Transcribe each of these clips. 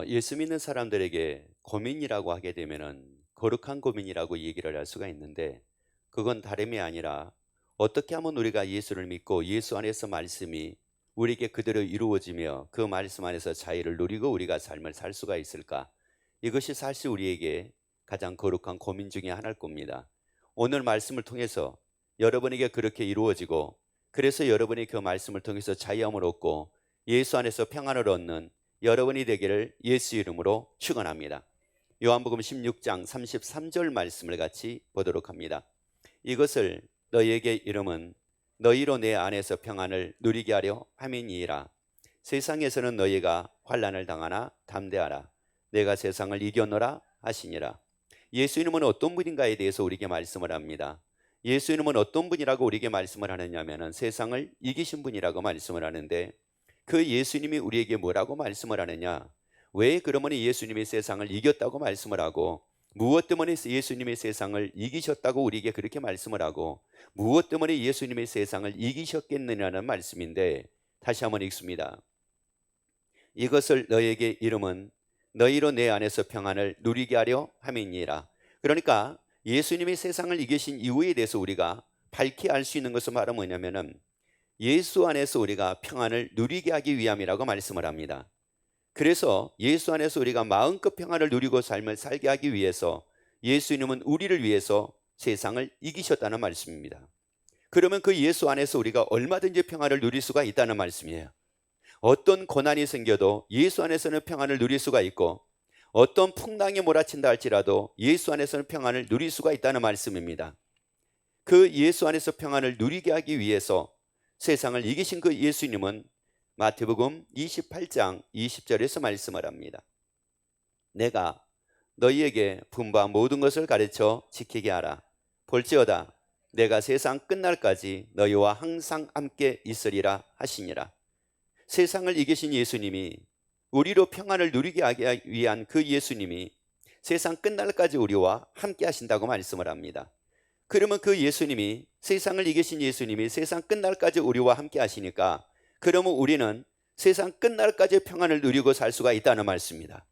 예수 믿는 사람들에게 고민이라고 하게 되면은 거룩한 고민이라고 얘기를 할 수가 있는데, 그건 다름이 아니라 어떻게 하면 우리가 예수를 믿고 예수 안에서 말씀이 우리에게 그대로 이루어지며 그 말씀 안에서 자유를 누리고 우리가 삶을 살 수가 있을까? 이것이 사실 우리에게 가장 거룩한 고민 중에 하나일 겁니다. 오늘 말씀을 통해서 여러분에게 그렇게 이루어지고, 그래서 여러분이 그 말씀을 통해서 자유함을 얻고 예수 안에서 평안을 얻는 여러분이 되기를 예수 이름으로 축원합니다. 요한복음 16장 33절 말씀을 같이 보도록 합니다. 이것을 너희에게 이름은 너희로 내 안에서 평안을 누리게 하려 함이니이라. 세상에서는 너희가 환난을 당하나 담대하라. 내가 세상을 이겼노라 하시니라. 예수님은 어떤 분인가에 대해서 우리에게 말씀을 합니다. 예수님은 어떤 분이라고 우리에게 말씀을 하느냐면 세상을 이기신 분이라고 말씀을 하는데, 그 예수님이 우리에게 뭐라고 말씀을 하느냐? 왜 그러면 예수님이 세상을 이겼다고 말씀을 하고, 무엇 때문에 예수님이 세상을 이기셨다고 우리에게 그렇게 말씀을 하고, 무엇 때문에 예수님이 세상을 이기셨겠느냐는 말씀인데, 다시 한번 읽습니다. 이것을 너희에게 이름은 너희로 내 안에서 평안을 누리게 하려 함이니라. 그러니까 예수님이 세상을 이기신 이유에 대해서 우리가 밝히 알 수 있는 것은 바로 뭐냐면은 예수 안에서 우리가 평안을 누리게 하기 위함이라고 말씀을 합니다. 그래서 예수 안에서 우리가 마음껏 평안을 누리고 삶을 살게 하기 위해서 예수님은 우리를 위해서 세상을 이기셨다는 말씀입니다. 그러면 그 예수 안에서 우리가 얼마든지 평안을 누릴 수가 있다는 말씀이에요. 어떤 고난이 생겨도 예수 안에서는 평안을 누릴 수가 있고, 어떤 풍랑이 몰아친다 할지라도 예수 안에서는 평안을 누릴 수가 있다는 말씀입니다. 그 예수 안에서 평안을 누리게 하기 위해서 세상을 이기신 그 예수님은 마태복음 28장 20절에서 말씀을 합니다. 내가 너희에게 분부한 모든 것을 가르쳐 지키게 하라. 볼지어다 내가 세상 끝날까지 너희와 항상 함께 있으리라 하시니라. 세상을 이기신 예수님이, 우리로 평안을 누리게 하기 위한 그 예수님이 세상 끝날까지 우리와 함께 하신다고 말씀을 합니다. 그러면 그 예수님이, 세상을 이기신 예수님이 세상 끝날까지 우리와 함께 하시니까, 그러면 우리는 세상 끝날까지 평안을 누리고 살 수가 있다는 말씀입니다.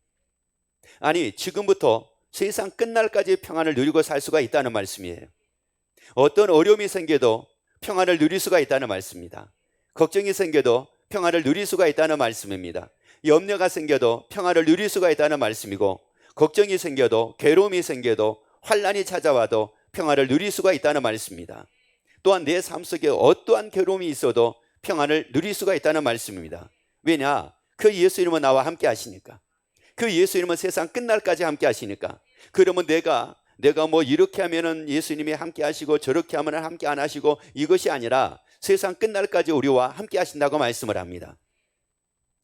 아니, 지금부터 세상 끝날까지 평안을 누리고 살 수가 있다는 말씀이에요. 어떤 어려움이 생겨도 평안을 누릴 수가 있다는 말씀입니다. 걱정이 생겨도 평안을 누릴 수가 있다는 말씀입니다. 염려가 생겨도 평안을 누릴 수가 있다는 말씀이고, 걱정이 생겨도, 괴로움이 생겨도, 환난이 찾아와도 평안을 누릴 수가 있다는 말씀입니다. 또한 내 삶 속에 어떠한 괴로움이 있어도 평안을 누릴 수가 있다는 말씀입니다. 왜냐? 그 예수님은 나와 함께 하시니까. 그 예수님은 세상 끝날까지 함께 하시니까. 그러면 내가 뭐 이렇게 하면은 예수님이 함께 하시고 저렇게 하면 함께 안 하시고, 이것이 아니라 세상 끝날까지 우리와 함께 하신다고 말씀을 합니다.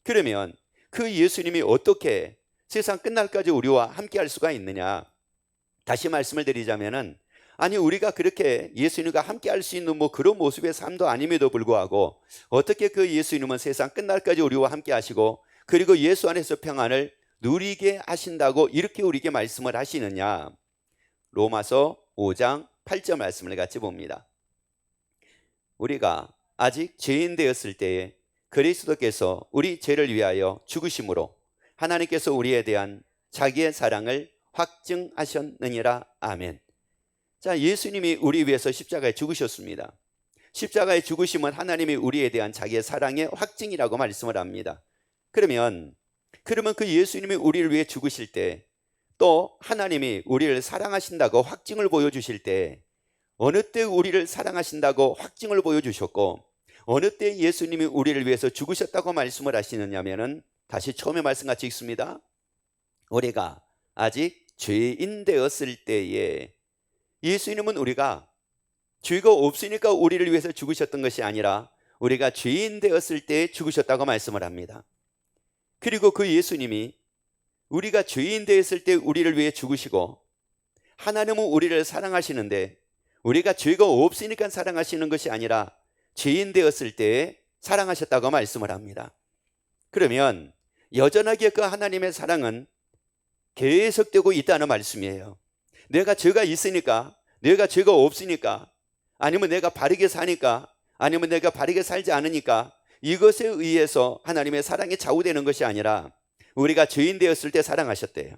그러면 그 예수님이 어떻게 세상 끝날까지 우리와 함께 할 수가 있느냐? 다시 말씀을 드리자면은, 아니, 우리가 그렇게 예수님과 함께 할 수 있는 뭐 그런 모습의 삶도 아님에도 불구하고 어떻게 그 예수님은 세상 끝날까지 우리와 함께 하시고, 그리고 예수 안에서 평안을 누리게 하신다고 이렇게 우리에게 말씀을 하시느냐? 로마서 5장 8절 말씀을 같이 봅니다. 우리가 아직 죄인 되었을 때에 그리스도께서 우리 죄를 위하여 죽으심으로 하나님께서 우리에 대한 자기의 사랑을 확증하셨느니라. 아멘. 자, 예수님이 우리 위해서 십자가에 죽으셨습니다. 십자가에 죽으심은 하나님이 우리에 대한 자기의 사랑의 확증이라고 말씀을 합니다. 그러면 그 예수님이 우리를 위해 죽으실 때, 또 하나님이 우리를 사랑하신다고 확증을 보여주실 때, 어느 때 우리를 사랑하신다고 확증을 보여주셨고, 어느 때 예수님이 우리를 위해서 죽으셨다고 말씀을 하시느냐면은, 다시 처음에 말씀같이 읽습니다. 우리가 아직 죄인 되었을 때에, 예수님은 우리가 죄가 없으니까 우리를 위해서 죽으셨던 것이 아니라 우리가 죄인 되었을 때 죽으셨다고 말씀을 합니다. 그리고 그 예수님이 우리가 죄인 되었을 때 우리를 위해 죽으시고, 하나님은 우리를 사랑하시는데 우리가 죄가 없으니까 사랑하시는 것이 아니라 죄인 되었을 때 사랑하셨다고 말씀을 합니다. 그러면 여전하게 그 하나님의 사랑은 계속되고 있다는 말씀이에요. 내가 죄가 있으니까, 내가 죄가 없으니까, 아니면 내가 바르게 사니까, 아니면 내가 바르게 살지 않으니까, 이것에 의해서 하나님의 사랑이 좌우되는 것이 아니라 우리가 죄인 되었을 때 사랑하셨대요.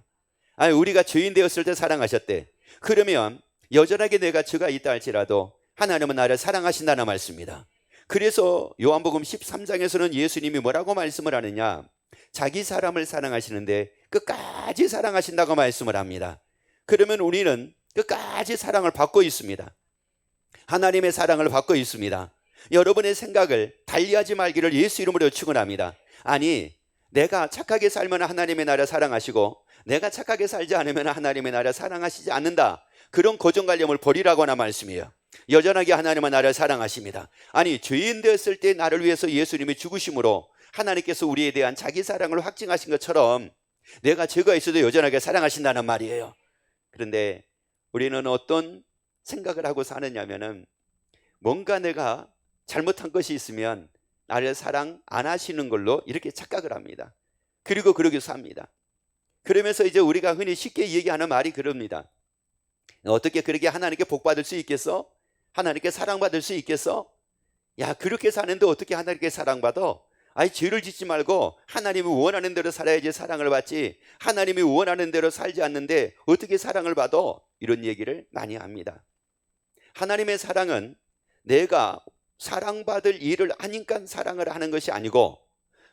아니, 우리가 죄인 되었을 때 사랑하셨대. 그러면 여전하게 내가 죄가 있다 할지라도 하나님은 나를 사랑하신다는 말씀입니다. 그래서 요한복음 13장에서는 예수님이 뭐라고 말씀을 하느냐, 자기 사람을 사랑하시는데 끝까지 사랑하신다고 말씀을 합니다. 그러면 우리는 끝까지 사랑을 받고 있습니다. 하나님의 사랑을 받고 있습니다. 여러분의 생각을 달리하지 말기를 예수 이름으로 축원합니다. 아니, 내가 착하게 살면 하나님의 나를 사랑하시고 내가 착하게 살지 않으면 하나님의 나를 사랑하시지 않는다, 그런 고정관념을 버리라거나 말씀이에요. 여전하게 하나님은 나를 사랑하십니다. 아니, 죄인 되었을 때 나를 위해서 예수님이 죽으심으로 하나님께서 우리에 대한 자기 사랑을 확증하신 것처럼 내가 죄가 있어도 여전하게 사랑하신다는 말이에요. 그런데 우리는 어떤 생각을 하고 사느냐면은, 뭔가 내가 잘못한 것이 있으면 나를 사랑 안 하시는 걸로 이렇게 착각을 합니다. 그리고 그러게 삽니다. 그러면서 이제 우리가 흔히 쉽게 얘기하는 말이 그럽니다. 어떻게 그렇게 하나님께 복 받을 수 있겠어? 하나님께 사랑받을 수 있겠어? 야, 그렇게 사는데 어떻게 하나님께 사랑받아? 아니, 죄를 짓지 말고 하나님이 원하는 대로 살아야지 사랑을 받지, 하나님이 원하는 대로 살지 않는데 어떻게 사랑을 받아? 이런 얘기를 많이 합니다. 하나님의 사랑은 내가 사랑받을 일을 하니까 사랑을 하는 것이 아니고,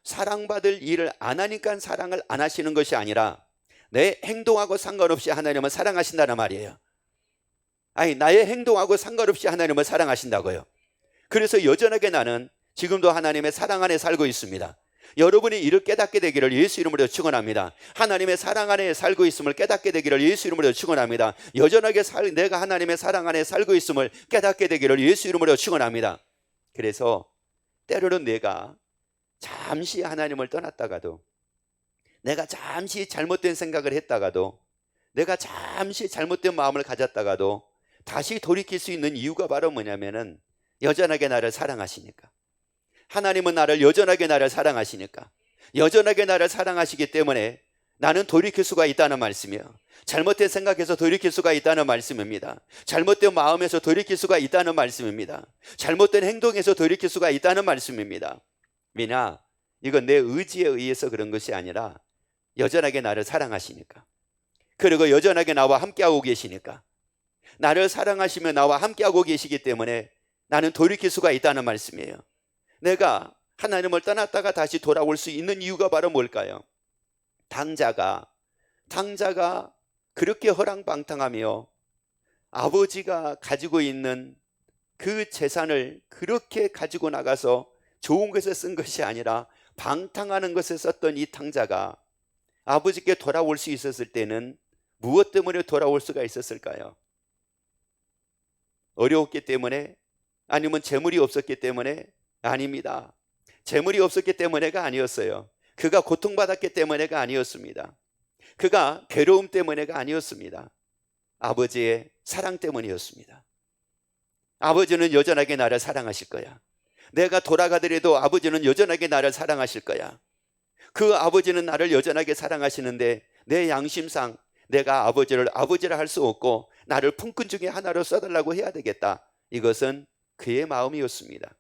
사랑받을 일을 안 하니까 사랑을 안 하시는 것이 아니라 내 행동하고 상관없이 하나님은 사랑하신다는 말이에요. 아니, 나의 행동하고 상관없이 하나님을 사랑하신다고요. 그래서 여전하게 나는 지금도 하나님의 사랑 안에 살고 있습니다. 여러분이 이를 깨닫게 되기를 예수 이름으로 축원합니다. 하나님의 사랑 안에 살고 있음을 깨닫게 되기를 예수 이름으로 축원합니다. 여전하게 내가 하나님의 사랑 안에 살고 있음을 깨닫게 되기를 예수 이름으로 축원합니다. 그래서 때로는 내가 잠시 하나님을 떠났다가도, 내가 잠시 잘못된 생각을 했다가도, 내가 잠시 잘못된 마음을 가졌다가도 다시 돌이킬 수 있는 이유가 바로 뭐냐면은, 여전하게 나를 사랑하시니까. 하나님은 여전하게 나를 사랑하시니까, 여전하게 나를 사랑하시기 때문에 나는 돌이킬 수가 있다는 말씀이에요. 잘못된 생각에서 돌이킬 수가 있다는 말씀입니다. 잘못된 마음에서 돌이킬 수가 있다는 말씀입니다. 잘못된 행동에서 돌이킬 수가 있다는 말씀입니다. 왜냐? 이건 내 의지에 의해서 그런 것이 아니라 여전하게 나를 사랑하시니까, 그리고 여전하게 나와 함께하고 계시니까, 나를 사랑하시며 나와 함께하고 계시기 때문에 나는 돌이킬 수가 있다는 말씀이에요. 내가 하나님을 떠났다가 다시 돌아올 수 있는 이유가 바로 뭘까요? 당자가 그렇게 허랑방탕하며 아버지가 가지고 있는 그 재산을 그렇게 가지고 나가서 좋은 것에 쓴 것이 아니라 방탕하는 것에 썼던 이 탕자가 아버지께 돌아올 수 있었을 때는 무엇 때문에 돌아올 수가 있었을까요? 어려웠기 때문에? 아니면 재물이 없었기 때문에? 아닙니다. 재물이 없었기 때문에가 아니었어요. 그가 고통받았기 때문에가 아니었습니다. 그가 괴로움 때문에가 아니었습니다. 아버지의 사랑 때문이었습니다. 아버지는 여전하게 나를 사랑하실 거야. 내가 돌아가더라도 아버지는 여전하게 나를 사랑하실 거야. 그 아버지는 나를 여전하게 사랑하시는데, 내 양심상 내가 아버지라 할 수 없고 나를 품꾼 중에 하나로 써달라고 해야 되겠다. 이것은 그의 마음이었습니다.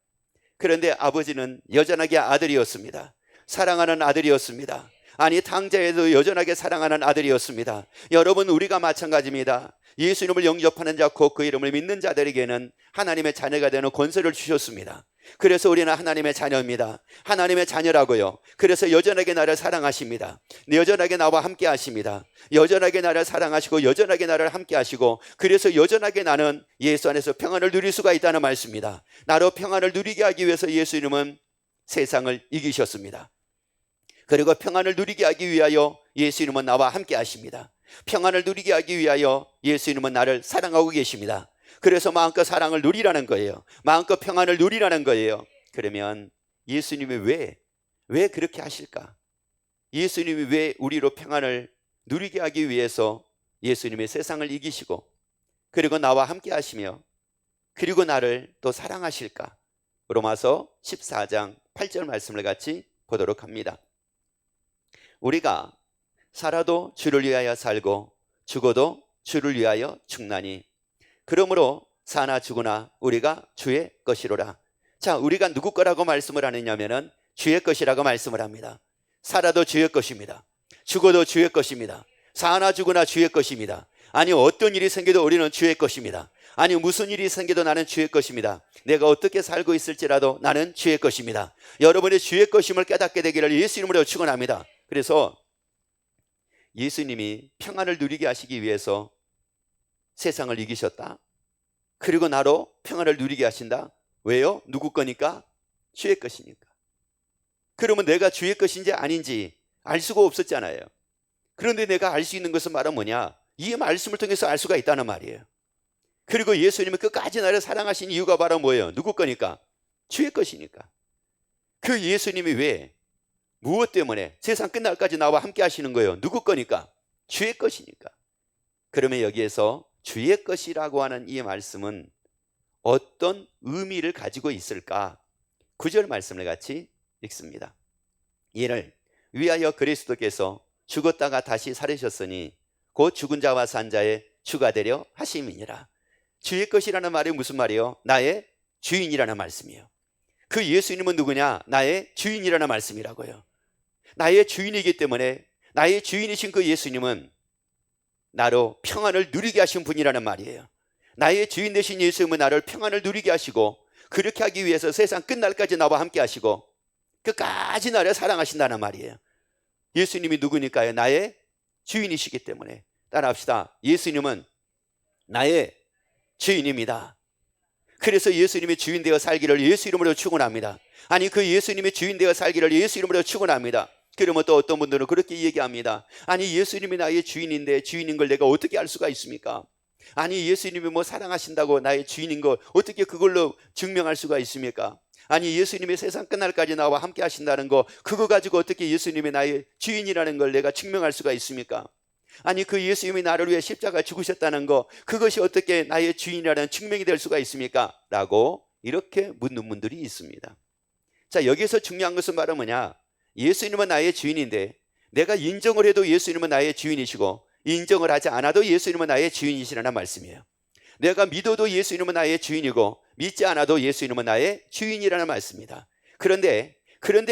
그런데 아버지는 여전하게 아들이었습니다. 사랑하는 아들이었습니다. 아니, 탕자에도 여전하게 사랑하는 아들이었습니다. 여러분, 우리가 마찬가지입니다. 예수님을 영접하는 자 곧 그 이름을 믿는 자들에게는 하나님의 자녀가 되는 권세를 주셨습니다. 그래서 우리는 하나님의 자녀입니다. 하나님의 자녀라고요. 그래서 여전하게 나를 사랑하십니다. 여전하게 나와 함께 하십니다. 여전하게 나를 사랑하시고 여전하게 나를 함께 하시고, 그래서 여전하게 나는 예수 안에서 평안을 누릴 수가 있다는 말씀입니다. 나로 평안을 누리게 하기 위해서 예수님은 세상을 이기셨습니다. 그리고 평안을 누리게 하기 위하여 예수님은 나와 함께 하십니다. 평안을 누리게 하기 위하여 예수님은 나를 사랑하고 계십니다. 그래서 마음껏 사랑을 누리라는 거예요. 마음껏 평안을 누리라는 거예요. 그러면 예수님이 왜 그렇게 하실까? 예수님이 왜 우리로 평안을 누리게 하기 위해서 예수님의 세상을 이기시고, 그리고 나와 함께 하시며, 그리고 나를 또 사랑하실까? 로마서 14장 8절 말씀을 같이 보도록 합니다. 우리가 살아도 주를 위하여 살고 죽어도 주를 위하여 죽나니, 그러므로 사나 죽으나 우리가 주의 것이로라. 자, 우리가 누구 거라고 말씀을 하느냐면은 주의 것이라고 말씀을 합니다. 살아도 주의 것입니다. 죽어도 주의 것입니다. 사나 죽으나 주의 것입니다. 아니 어떤 일이 생겨도 우리는 주의 것입니다. 아니 무슨 일이 생겨도 나는 주의 것입니다. 내가 어떻게 살고 있을지라도 나는 주의 것입니다. 여러분의 주의 것임을 깨닫게 되기를 예수 이름으로 축원합니다. 그래서 예수님이 평안을 누리게 하시기 위해서 세상을 이기셨다. 그리고 나로 평안을 누리게 하신다. 왜요? 누구 거니까? 주의 것이니까. 그러면 내가 주의 것인지 아닌지 알 수가 없었잖아요. 그런데 내가 알 수 있는 것은 바로 뭐냐? 이 말씀을 통해서 알 수가 있다는 말이에요. 그리고 예수님은 끝까지 나를 사랑하신 이유가 바로 뭐예요? 누구 거니까? 주의 것이니까. 그 예수님이 왜? 무엇 때문에? 세상 끝날까지 나와 함께 하시는 거예요. 누구 거니까? 주의 것이니까. 그러면 여기에서 주의 것이라고 하는 이 말씀은 어떤 의미를 가지고 있을까? 9절 말씀을 같이 읽습니다. 이를 위하여 그리스도께서 죽었다가 다시 살으셨으니 곧 죽은 자와 산 자의 주가 되려 하심이니라. 주의 것이라는 말이 무슨 말이에요? 나의 주인이라는 말씀이에요. 그 예수님은 누구냐? 나의 주인이라는 말씀이라고요. 나의 주인이기 때문에 나의 주인이신 그 예수님은 나로 평안을 누리게 하신 분이라는 말이에요. 나의 주인 되신 예수님은 나를 평안을 누리게 하시고 그렇게 하기 위해서 세상 끝날까지 나와 함께 하시고 끝까지 나를 사랑하신다는 말이에요. 예수님이 누구니까요? 나의 주인이시기 때문에 따라합시다. 예수님은 나의 주인입니다. 그래서 예수님이 주인 되어 살기를 예수 이름으로 축원합니다. 아니 그 예수님이 주인 되어 살기를 예수 이름으로 축원합니다. 그러면 또 어떤 분들은 그렇게 얘기합니다. 아니 예수님이 나의 주인인데 주인인 걸 내가 어떻게 알 수가 있습니까? 아니 예수님이 뭐 사랑하신다고 나의 주인인 걸 어떻게 그걸로 증명할 수가 있습니까? 아니 예수님이 세상 끝날까지 나와 함께 하신다는 거 그거 가지고 어떻게 예수님이 나의 주인이라는 걸 내가 증명할 수가 있습니까? 아니 그 예수님이 나를 위해 십자가 죽으셨다는 거 그것이 어떻게 나의 주인이라는 증명이 될 수가 있습니까? 라고 이렇게 묻는 분들이 있습니다. 자, 여기서 중요한 것은 바로 뭐냐? 예수님은 나의 주인인데 내가 인정을 해도 예수님은 나의 주인이시고 인정을 하지 않아도 예수님은 나의 주인이시라는 말씀이에요. 내가 믿어도 예수님은 나의 주인이고 믿지 않아도 예수님은 나의 주인이라는 말씀입니다. 그런데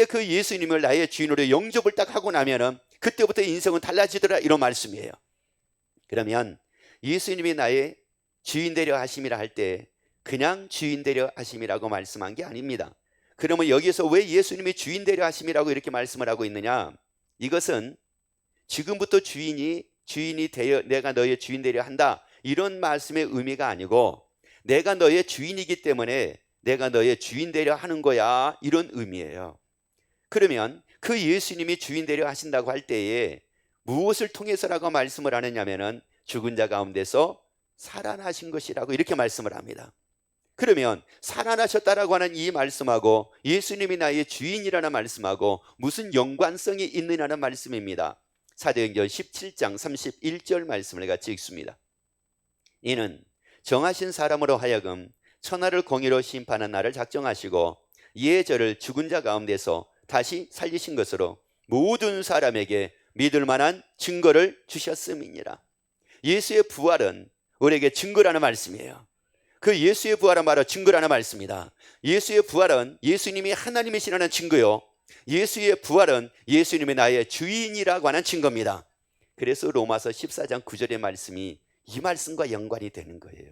그 예수님을 나의 주인으로 영접을 딱 하고 나면은 그때부터 인생은 달라지더라 이런 말씀이에요. 그러면 예수님이 나의 주인 되려 하심이라 할 때 그냥 주인 되려 하심이라고 말씀한 게 아닙니다. 그러면 여기서 왜 예수님이 주인 되려 하심이라고 이렇게 말씀을 하고 있느냐? 이것은 지금부터 주인이 되어 내가 너의 주인 되려 한다 이런 말씀의 의미가 아니고 내가 너의 주인이기 때문에 내가 너의 주인 되려 하는 거야 이런 의미예요. 그러면 그 예수님이 주인 되려 하신다고 할 때에 무엇을 통해서라고 말씀을 하느냐면은 죽은 자 가운데서 살아나신 것이라고 이렇게 말씀을 합니다. 그러면 살아나셨다라고 하는 이 말씀하고 예수님이 나의 주인이라는 말씀하고 무슨 연관성이 있느냐는 말씀입니다. 사도행전 17장 31절 말씀을 같이 읽습니다. 이는 정하신 사람으로 하여금 천하를 공의로 심판한 날을 작정하시고 이에 저를 죽은 자 가운데서 다시 살리신 것으로 모든 사람에게 믿을 만한 증거를 주셨음이니라. 예수의 부활은 우리에게 증거라는 말씀이에요. 그 예수의 부활은 바로 증거라는 말씀이다. 예수의 부활은 예수님이 하나님이시라는 증거요. 예수의 부활은 예수님이 나의 주인이라고 하는 증거입니다. 그래서 로마서 14장 9절의 말씀이 이 말씀과 연관이 되는 거예요.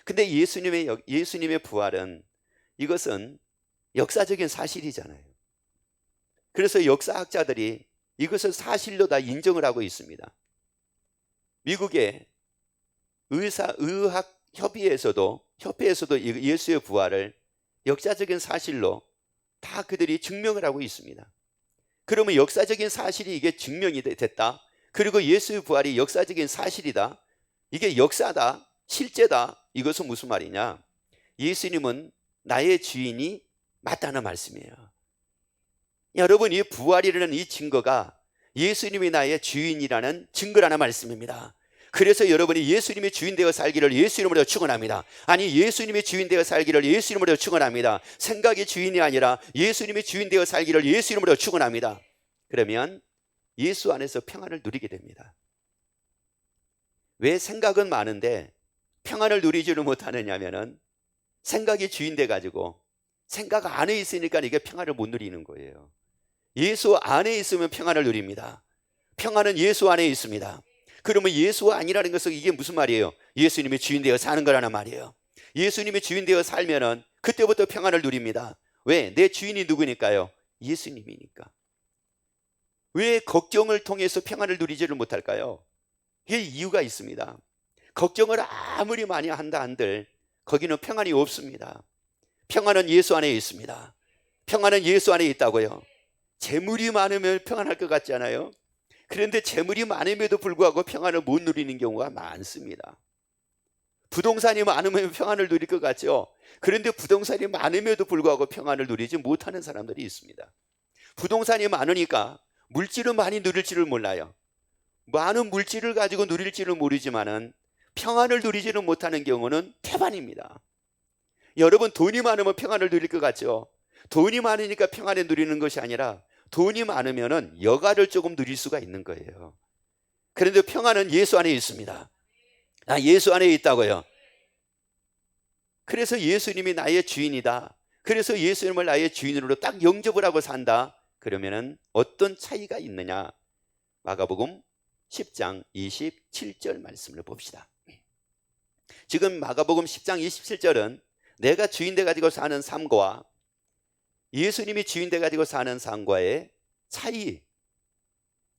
근데 예수님의 부활은 이것은 역사적인 사실이잖아요. 그래서 역사학자들이 이것을 사실로 다 인정을 하고 있습니다. 미국의 의학 협회에서도 예수의 부활을 역사적인 사실로 다 그들이 증명을 하고 있습니다. 그러면 역사적인 사실이 이게 증명이 됐다. 그리고 예수의 부활이 역사적인 사실이다. 이게 역사다. 실제다. 이것은 무슨 말이냐? 예수님은 나의 주인이 맞다는 말씀이에요. 여러분, 이 부활이라는 이 증거가 예수님이 나의 주인이라는 증거라는 말씀입니다. 그래서 여러분이 예수님이 주인 되어 살기를 예수 이름으로 축원합니다. 아니 예수님이 주인 되어 살기를 예수 이름으로 축원합니다. 생각이 주인이 아니라 예수님이 주인 되어 살기를 예수 이름으로 축원합니다. 그러면 예수 안에서 평안을 누리게 됩니다. 왜 생각은 많은데 평안을 누리지를 못하느냐면은 생각이 주인 돼 가지고 생각 안에 있으니까 이게 평안을 못 누리는 거예요. 예수 안에 있으면 평안을 누립니다. 평안은 예수 안에 있습니다. 그러면 예수 아니라는 것은 이게 무슨 말이에요? 예수님의 주인 되어 사는 거라는 말이에요. 예수님의 주인 되어 살면은 그때부터 평안을 누립니다. 왜? 내 주인이 누구니까요? 예수님이니까. 왜 걱정을 통해서 평안을 누리지를 못할까요? 이게 이유가 있습니다. 걱정을 아무리 많이 한다 한들 거기는 평안이 없습니다. 평안은 예수 안에 있습니다. 평안은 예수 안에 있다고요. 재물이 많으면 평안할 것 같지 않아요? 그런데 재물이 많음에도 불구하고 평안을 못 누리는 경우가 많습니다. 부동산이 많으면 평안을 누릴 것 같죠? 그런데 부동산이 많음에도 불구하고 평안을 누리지 못하는 사람들이 있습니다. 부동산이 많으니까 물질을 많이 누릴지를 몰라요. 많은 물질을 가지고 누릴지를 모르지만은 평안을 누리지는 못하는 경우는 태반입니다. 여러분, 돈이 많으면 평안을 누릴 것 같죠? 돈이 많으니까 평안을 누리는 것이 아니라 돈이 많으면은 여가를 조금 누릴 수가 있는 거예요. 그런데 평안은 예수 안에 있습니다. 예수 안에 있다고요. 그래서 예수님이 나의 주인이다. 그래서 예수님을 나의 주인으로 딱 영접을 하고 산다. 그러면은 어떤 차이가 있느냐? 마가복음 10장 27절 말씀을 봅시다. 지금 마가복음 10장 27절은 내가 주인 돼 가지고 사는 삶과 예수님이 주인 돼 가지고 사는 삶과의 차이,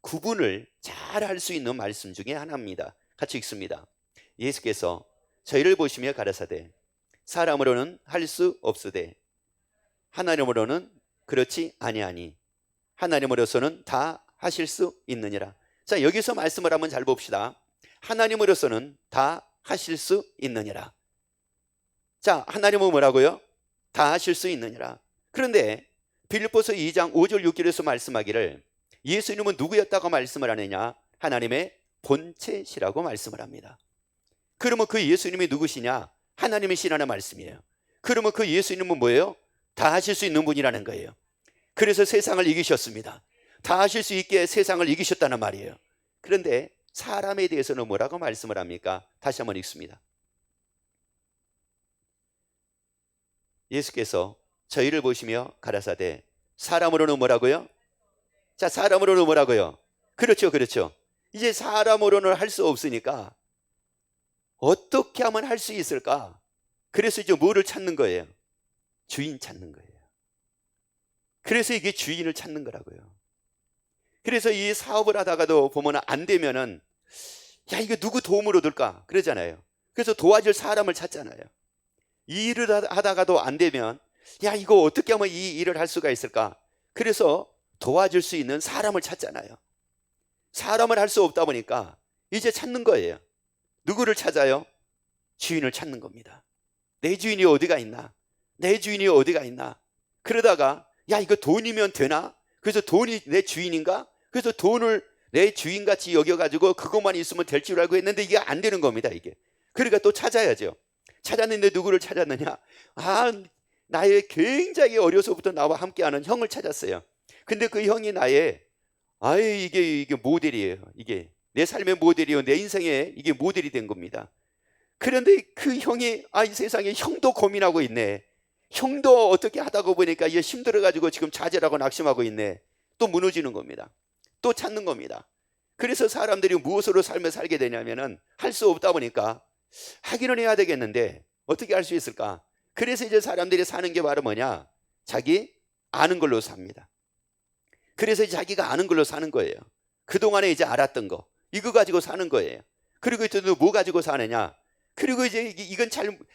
구분을 잘 할 수 있는 말씀 중에 하나입니다. 같이 읽습니다. 예수께서 저희를 보시며 가라사대 사람으로는 할 수 없으되 하나님으로는 그렇지 아니하니 하나님으로서는 다 하실 수 있느니라. 자, 여기서 말씀을 한번 잘 봅시다. 하나님으로서는 다 하실 수 있느니라. 자, 하나님은 뭐라고요? 다 하실 수 있느니라. 그런데 빌립보서 2장 5절 6절에서 말씀하기를 예수님은 누구였다고 말씀을 하느냐? 하나님의 본체시라고 말씀을 합니다. 그러면 그 예수님이 누구시냐? 하나님이시라는 말씀이에요. 그러면 그 예수님은 뭐예요? 다 하실 수 있는 분이라는 거예요. 그래서 세상을 이기셨습니다. 다 하실 수 있게 세상을 이기셨다는 말이에요. 그런데 사람에 대해서는 뭐라고 말씀을 합니까? 다시 한번 읽습니다. 예수께서 저희를 보시며 가라사대 사람으로는 뭐라고요? 자, 사람으로는 뭐라고요? 그렇죠, 그렇죠. 이제 사람으로는 할 수 없으니까 어떻게 하면 할 수 있을까? 그래서 이제 뭐를 찾는 거예요? 주인 찾는 거예요. 그래서 이게 주인을 찾는 거라고요. 그래서 이 사업을 하다가도 보면 안 되면은 야, 이거 누구 도움으로 들까? 그러잖아요. 그래서 도와줄 사람을 찾잖아요. 이 일을 하다가도 안 되면 야, 이거 어떻게 하면 이 일을 할 수가 있을까? 그래서 도와줄 수 있는 사람을 찾잖아요. 사람을 할 수 없다 보니까 이제 찾는 거예요. 누구를 찾아요? 주인을 찾는 겁니다. 내 주인이 어디가 있나? 내 주인이 어디가 있나? 그러다가 야, 이거 돈이면 되나? 그래서 돈이 내 주인인가? 그래서 돈을 내 주인같이 여겨가지고 그것만 있으면 될 줄 알고 했는데 이게 안 되는 겁니다, 이게. 그러니까 또 찾아야죠. 찾았는데 누구를 찾았느냐? 나의 굉장히 어려서부터 나와 함께하는 형을 찾았어요. 근데 그 형이 나의 이게 모델이에요. 이게 내 삶의 모델이요, 내 인생의 이게 모델이 된 겁니다. 그런데 그 형이 이 세상에 형도 고민하고 있네. 형도 어떻게 하다가 보니까 이게 힘들어가지고 지금 좌절하고 낙심하고 있네. 또 무너지는 겁니다. 또 찾는 겁니다. 그래서 사람들이 무엇으로 삶을 살게 되냐면은 할 수 없다 보니까 하기는 해야 되겠는데 어떻게 할 수 있을까? 그래서 이제 사람들이 사는 게 바로 뭐냐? 자기 아는 걸로 삽니다. 그래서 자기가 아는 걸로 사는 거예요. 그동안에 이제 알았던 거 이거 가지고 사는 거예요. 그리고 또 뭐 가지고 사느냐? 그리고 이제 이건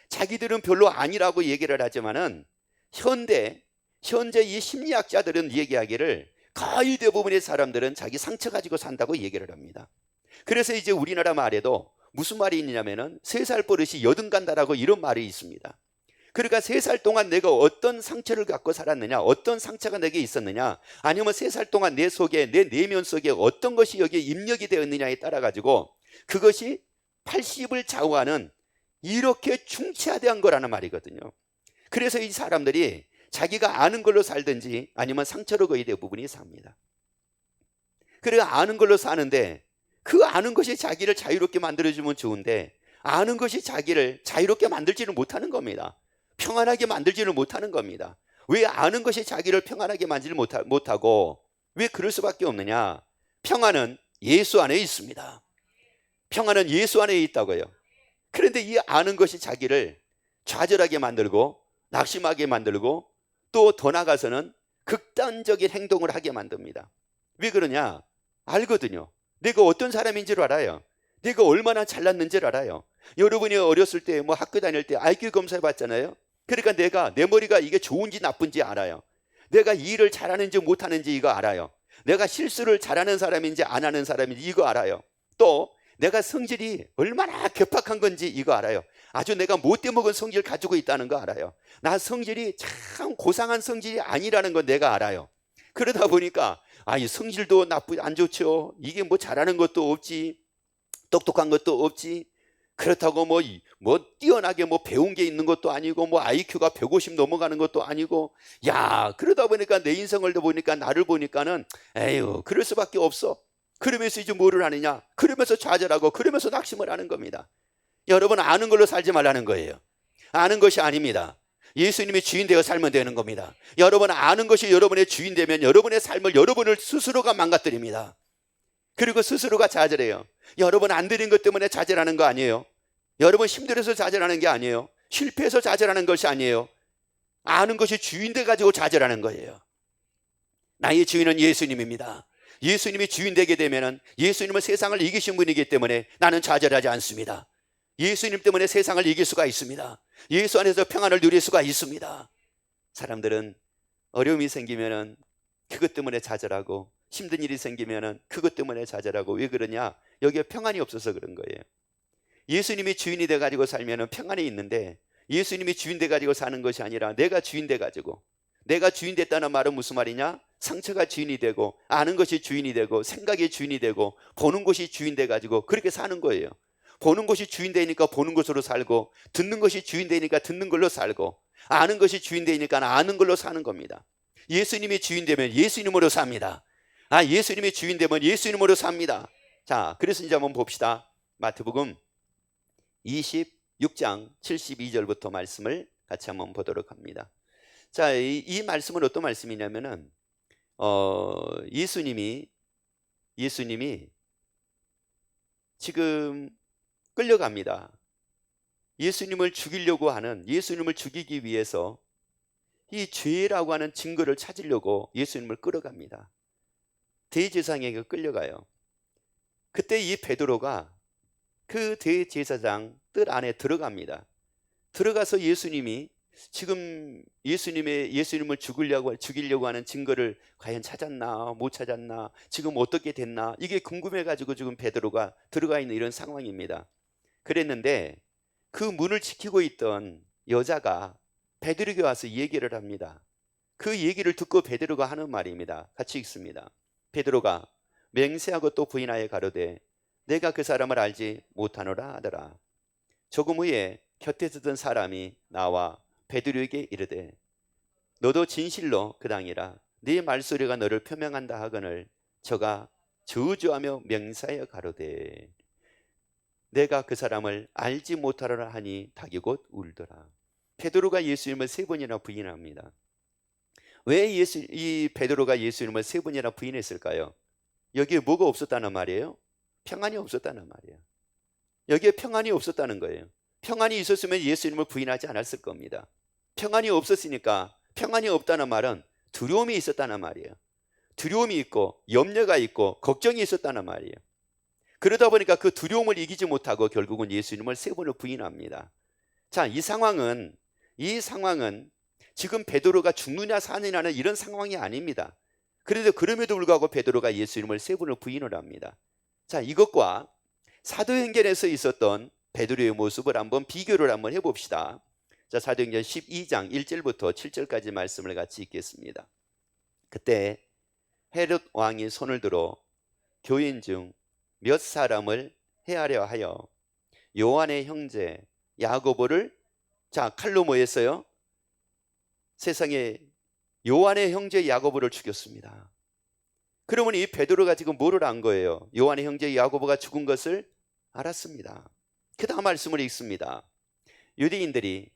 자기들은 별로 아니라고 얘기를 하지만은 현재 이 심리학자들은 얘기하기를 거의 대부분의 사람들은 자기 상처 가지고 산다고 얘기를 합니다. 그래서 이제 우리나라 말에도 무슨 말이 있냐면은 3살 버릇이 여든 간다라고 이런 말이 있습니다. 그러니까 3살 동안 내가 어떤 상처를 갖고 살았느냐, 어떤 상처가 내게 있었느냐, 아니면 3살 동안 내 속에, 내 내면 속에 어떤 것이 여기에 입력이 되었느냐에 따라 가지고 그것이 80을 좌우하는 이렇게 충치화된 거라는 말이거든요. 그래서 이 사람들이 자기가 아는 걸로 살든지 아니면 상처로 거의 대부분이 삽니다. 그래서 아는 걸로 사는데 그 아는 것이 자기를 자유롭게 만들어주면 좋은데 아는 것이 자기를 자유롭게 만들지는 못하는 겁니다. 평안하게 만들지는 못하는 겁니다. 왜 아는 것이 자기를 평안하게 만들지 못하고 왜 그럴 수밖에 없느냐? 평안은 예수 안에 있습니다. 평안은 예수 안에 있다고요. 그런데 이 아는 것이 자기를 좌절하게 만들고 낙심하게 만들고 또 더 나아가서는 극단적인 행동을 하게 만듭니다. 왜 그러냐? 알거든요. 내가 어떤 사람인 줄 알아요. 내가 얼마나 잘났는지를 알아요. 여러분이 어렸을 때 뭐 학교 다닐 때 IQ 검사해 봤잖아요. 그러니까 내가 내 머리가 이게 좋은지 나쁜지 알아요. 내가 일을 잘하는지 못하는지 이거 알아요. 내가 실수를 잘하는 사람인지 안 하는 사람인지 이거 알아요. 또 내가 성질이 얼마나 괴팍한 건지 이거 알아요. 아주 내가 못돼 먹은 성질 가지고 있다는 거 알아요. 나 성질이 참 고상한 성질이 아니라는 건 내가 알아요. 그러다 보니까 이 성질도 안 좋죠. 이게 뭐 잘하는 것도 없지, 똑똑한 것도 없지. 그렇다고 뭐 뛰어나게 뭐 배운 게 있는 것도 아니고 뭐 IQ가 150 넘어가는 것도 아니고, 그러다 보니까 내 인생을 보니까 나를 보니까는 에휴 그럴 수밖에 없어. 그러면서 이제 뭐를 하느냐? 그러면서 좌절하고 그러면서 낙심을 하는 겁니다. 여러분, 아는 걸로 살지 말라는 거예요. 아는 것이 아닙니다. 예수님이 주인 되어 살면 되는 겁니다. 여러분, 아는 것이 여러분의 주인 되면 여러분의 삶을 여러분을 스스로가 망가뜨립니다. 그리고 스스로가 좌절해요. 여러분, 안 되는 것 때문에 좌절하는 거 아니에요. 여러분, 힘들어서 좌절하는 게 아니에요. 실패해서 좌절하는 것이 아니에요. 아는 것이 주인 돼 가지고 좌절하는 거예요. 나의 주인은 예수님입니다. 예수님이 주인 되게 되면은 예수님은 세상을 이기신 분이기 때문에 나는 좌절하지 않습니다. 예수님 때문에 세상을 이길 수가 있습니다. 예수 안에서 평안을 누릴 수가 있습니다. 사람들은 어려움이 생기면은 그것 때문에 좌절하고, 힘든 일이 생기면은 그것 때문에 좌절하고. 왜 그러냐? 여기에 평안이 없어서 그런 거예요. 예수님이 주인이 돼 가지고 살면은 평안이 있는데, 예수님이 주인 돼 가지고 사는 것이 아니라 내가 주인 돼 가지고, 내가 주인 됐다는 말은 무슨 말이냐? 상처가 주인이 되고, 아는 것이 주인이 되고, 생각이 주인이 되고, 보는 것이 주인 돼 가지고 그렇게 사는 거예요. 보는 것이 주인 되니까 보는 것으로 살고, 듣는 것이 주인 되니까 듣는 걸로 살고, 아는 것이 주인 되니까 아는 걸로 사는 겁니다. 예수님이 주인 되면 예수님으로 삽니다. 예수님이 주인 되면 예수님으로 삽니다. 자, 그래서 이제 한번 봅시다. 마태복음 26장 72절부터 말씀을 같이 한번 보도록 합니다. 자, 이 말씀은 어떤 말씀이냐면은 예수님이 지금 끌려갑니다. 예수님을 죽이려고 하는, 예수님을 죽이기 위해서 이 죄라고 하는 증거를 찾으려고 예수님을 끌어갑니다. 대제사장에게 끌려가요. 그때 이 베드로가 그 대제사장 뜰 안에 들어갑니다. 들어가서 예수님이 지금 예수님을 죽이려고 하는 증거를 과연 찾았나 못 찾았나, 지금 어떻게 됐나, 이게 궁금해가지고 지금 베드로가 들어가 있는 이런 상황입니다. 그랬는데 그 문을 지키고 있던 여자가 베드로에게 와서 얘기를 합니다. 그 얘기를 듣고 베드로가 하는 말입니다. 같이 읽습니다. 베드로가 맹세하고 또 부인하여 가로되 내가 그 사람을 알지 못하노라 하더라. 조금 후에 곁에 서던 사람이 나와 베드로에게 이르되 너도 진실로 그 당이라 네 말소리가 너를 표명한다 하거늘 저가 저주하며 맹세하여 가로되 내가 그 사람을 알지 못하노라 하니 닭이 곧 울더라. 베드로가 예수님을 3번이나 부인합니다. 왜 이 베드로가 예수님을 3번이나 부인했을까요? 여기에 뭐가 없었다는 말이에요? 평안이 없었다는 말이에요. 여기에 평안이 없었다는 거예요. 평안이 있었으면 예수님을 부인하지 않았을 겁니다. 평안이 없었으니까, 평안이 없다는 말은 두려움이 있었다는 말이에요. 두려움이 있고 염려가 있고 걱정이 있었다는 말이에요. 그러다 보니까 그 두려움을 이기지 못하고 결국은 예수님을 3번을 부인합니다. 자, 이 상황은 지금 베드로가 죽느냐 사느냐는 이런 상황이 아닙니다. 그럼에도 불구하고 베드로가 예수님을 3번을 부인을 합니다. 자, 이것과 사도행전에서 있었던 베드로의 모습을 한번 비교를 한번 해봅시다. 자, 사도행전 12장 1절부터 7절까지 말씀을 같이 읽겠습니다. 그때 헤롯 왕이 손을 들어 교인 중 몇 사람을 해하려 하여 요한의 형제 야고보를 칼로 뭐 했어요? 세상에 요한의 형제 야고보를 죽였습니다. 그러면 이 베드로가 지금 뭐를 안 거예요? 요한의 형제 야고보가 죽은 것을 알았습니다. 그 다음 말씀을 읽습니다. 유대인들이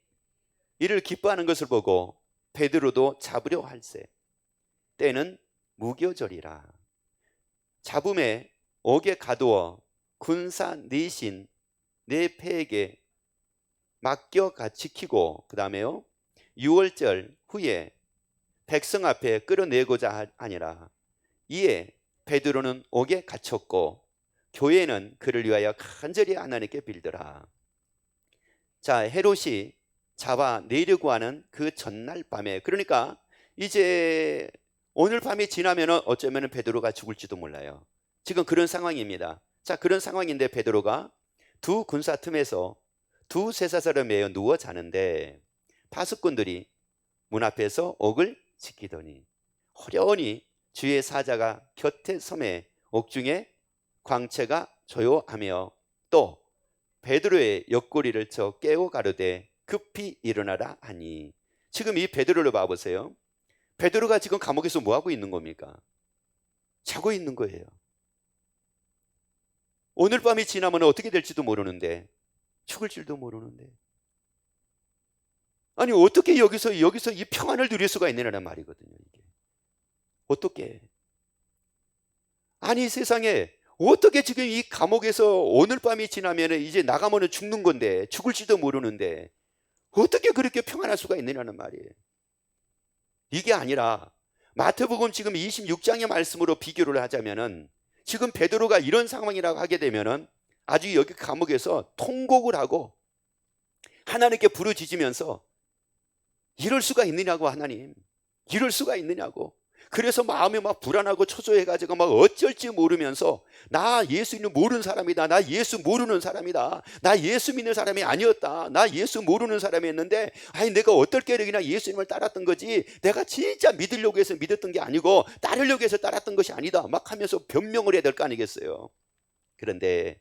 이를 기뻐하는 것을 보고 베드로도 잡으려 할세 때는 무교절이라. 잡음에 옥에 가두어 군사 내신 내 패에게 맡겨 지키고, 그 다음에요, 6월절 후에 백성 앞에 끌어내고자 하니라. 이에 베드로는 옥에 갇혔고 교회는 그를 위하여 간절히 하나님께 빌더라. 자, 헤롯이 잡아내려고 하는 그 전날 밤에, 그러니까 이제 오늘 밤이 지나면 어쩌면 베드로가 죽을지도 몰라요. 지금 그런 상황입니다. 자, 그런 상황인데 베드로가 두 군사 틈에서 두 쇠사슬에 매여 누워 자는데 파수꾼들이 문 앞에서 옥을 지키더니 호련히 주의 사자가 곁에 섬에 옥중에 광채가 조요하며 또 베드로의 옆구리를 쳐 깨고 가르되 급히 일어나라 하니. 지금 이 베드로를 봐보세요. 베드로가 지금 감옥에서 뭐하고 있는 겁니까? 자고 있는 거예요. 오늘 밤이 지나면 어떻게 될지도 모르는데, 죽을 줄도 모르는데, 아니 어떻게 여기서 이 평안을 누릴 수가 있느냐는 말이거든요. 이게 어떻게, 아니 세상에 어떻게 지금 이 감옥에서 오늘 밤이 지나면 이제 나가면 죽는 건데, 죽을지도 모르는데 어떻게 그렇게 평안할 수가 있느냐는 말이에요. 이게 아니라 마태복음 지금 26장의 말씀으로 비교를 하자면은 지금 베드로가 이런 상황이라고 하게 되면은 아주 여기 감옥에서 통곡을 하고 하나님께 부르짖으면서 이럴 수가 있느냐고, 하나님 이럴 수가 있느냐고. 그래서 마음이 막 불안하고 초조해가지고 막 어쩔지 모르면서 나 예수님 모르는 사람이다, 나 예수 모르는 사람이다, 나 예수 믿는 사람이 아니었다, 나 예수 모르는 사람이었는데 아니 내가 어떨 그냥 예수님을 따랐던 거지 내가 진짜 믿으려고 해서 믿었던 게 아니고 따르려고 해서 따랐던 것이 아니다 막 하면서 변명을 해야 될 거 아니겠어요. 그런데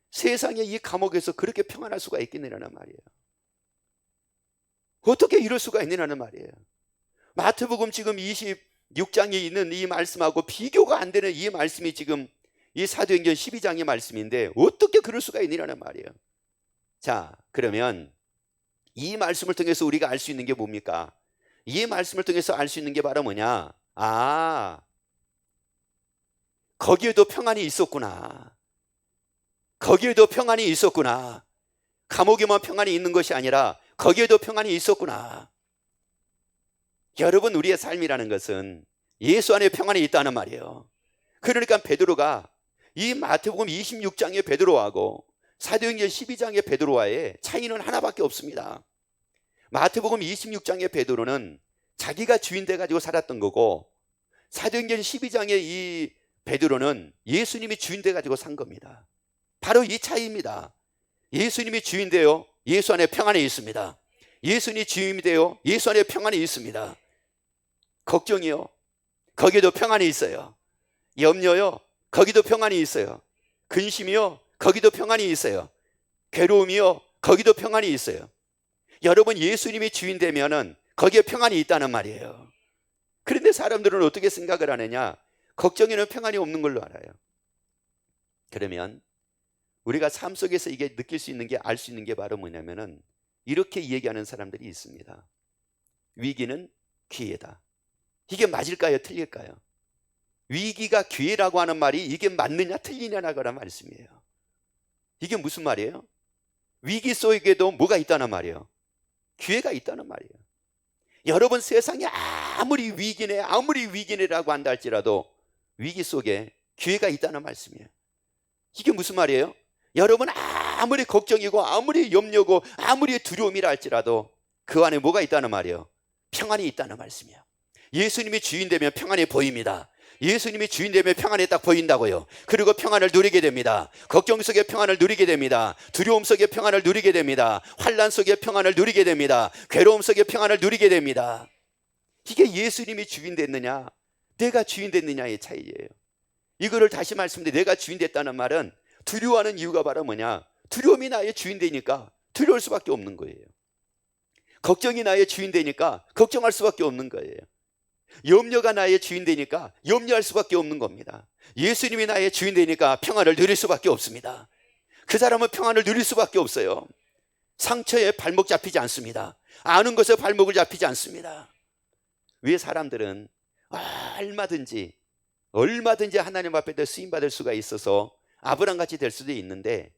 세상에 이 감옥에서 그렇게 평안할 수가 있겠느냐는 말이에요. 어떻게 이럴 수가 있느냐는 말이에요. 마태복음 지금 26장에 있는 이 말씀하고 비교가 안 되는 이 말씀이 지금 이 사도행전 12장의 말씀인데 어떻게 그럴 수가 있느냐는 말이에요. 자, 그러면 이 말씀을 통해서 우리가 알 수 있는 게 뭡니까? 이 말씀을 통해서 알 수 있는 게 바로 뭐냐? 아, 거기에도 평안이 있었구나. 거기에도 평안이 있었구나. 감옥에만 평안이 있는 것이 아니라 거기에도 평안이 있었구나. 여러분, 우리의 삶이라는 것은 예수 안에 평안이 있다는 말이에요. 그러니까 베드로가 이 마태복음 26장의 베드로하고 사도행전 12장의 베드로와의 차이는 하나밖에 없습니다. 마태복음 26장의 베드로는 자기가 주인 돼가지고 살았던 거고, 사도행전 12장의 이 베드로는 예수님이 주인 돼가지고 산 겁니다. 바로 이 차이입니다. 예수님이 주인 되어 예수 안에 평안이 있습니다. 예수님이 주인이 되어 예수 안에 평안이 있습니다. 걱정이요, 거기에도 평안이 있어요. 염려요, 거기도 평안이 있어요. 근심이요, 거기도 평안이 있어요. 괴로움이요, 거기도 평안이 있어요. 여러분, 예수님이 주인 되면은 거기에 평안이 있다는 말이에요. 그런데 사람들은 어떻게 생각을 하느냐? 걱정에는 평안이 없는 걸로 알아요. 그러면 우리가 삶 속에서 이게 느낄 수 있는 게, 알 수 있는 게 바로 뭐냐면은 이렇게 얘기하는 사람들이 있습니다. 위기는 기회다. 이게 맞을까요? 틀릴까요? 위기가 기회라고 하는 말이 이게 맞느냐 틀리냐라고 하는 말씀이에요. 이게 무슨 말이에요? 위기 속에도 뭐가 있다는 말이에요? 기회가 있다는 말이에요. 여러분, 세상에 아무리 위기네라고 한다 할지라도 위기 속에 기회가 있다는 말씀이에요. 이게 무슨 말이에요? 여러분, 아무리 걱정이고 아무리 염려고 아무리 두려움이라 할지라도 그 안에 뭐가 있다는 말이에요? 평안이 있다는 말씀이에요. 예수님이 주인 되면 평안이 보입니다. 예수님이 주인 되면 평안이 딱 보인다고요. 그리고 평안을 누리게 됩니다. 걱정 속에 평안을 누리게 됩니다. 두려움 속에 평안을 누리게 됩니다. 환난 속에 평안을 누리게 됩니다. 괴로움 속에 평안을 누리게 됩니다. 이게 예수님이 주인 됐느냐, 내가 주인 됐느냐의 차이예요. 이거를 다시 말씀드리면, 내가 주인 됐다는 말은 두려워하는 이유가 바로 뭐냐? 두려움이 나의 주인 되니까 두려울 수밖에 없는 거예요. 걱정이 나의 주인 되니까 걱정할 수밖에 없는 거예요. 염려가 나의 주인 되니까 염려할 수밖에 없는 겁니다. 예수님이 나의 주인 되니까 평안을 누릴 수밖에 없습니다. 그 사람은 평안을 누릴 수밖에 없어요. 상처에 발목 잡히지 않습니다. 아는 것에 발목을 잡히지 않습니다. 왜 사람들은 얼마든지 하나님 앞에 쓰임받을 수가 있어서 아브람같이 될 수도 있는데,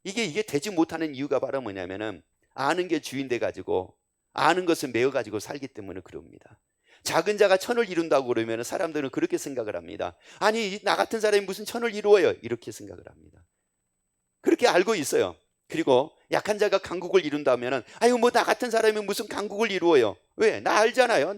이게 되지 못하는 이유가 바로 뭐냐면은 아는 게 주인 돼 가지고, 아는 것을 메워 가지고 살기 때문에 그럽니다. 작은 자가 천을 이룬다고 그러면 사람들은 그렇게 생각을 합니다. 아니, 나 같은 사람이 무슨 천을 이루어요? 이렇게 생각을 합니다. 그렇게 알고 있어요. 그리고 약한 자가 강국을 이룬다면은, 아유, 뭐 나 같은 사람이 무슨 강국을 이루어요? 왜? 나 알잖아요.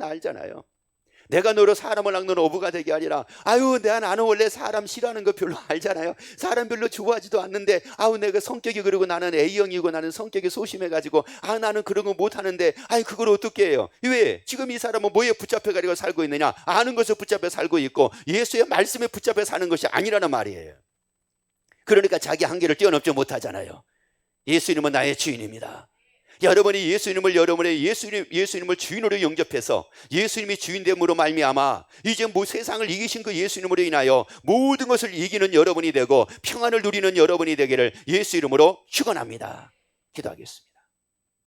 내가 너로 사람을 낚는 어부가 되게 아니라, 아유, 나는 원래 사람 싫어하는 거 별로 알잖아요. 사람 별로 좋아하지도 않는데, 아우, 내가 성격이, 그리고 나는 A형이고 나는 성격이 소심해가지고, 아, 나는 그런 거 못하는데, 아이, 그걸 어떻게 해요? 왜? 지금 이 사람은 뭐에 붙잡혀가지고 살고 있느냐? 아는 것에 붙잡혀 살고 있고, 예수의 말씀에 붙잡혀 사는 것이 아니라는 말이에요. 그러니까 자기 한계를 뛰어넘지 못하잖아요. 예수님은 나의 주인입니다. 여러분이 예수님을 주인으로 영접해서 예수님이 주인됨으로 말미암아 이제 뭐 세상을 이기신 그 예수님으로 인하여 모든 것을 이기는 여러분이 되고 평안을 누리는 여러분이 되기를 예수 이름으로 축원합니다. 기도하겠습니다.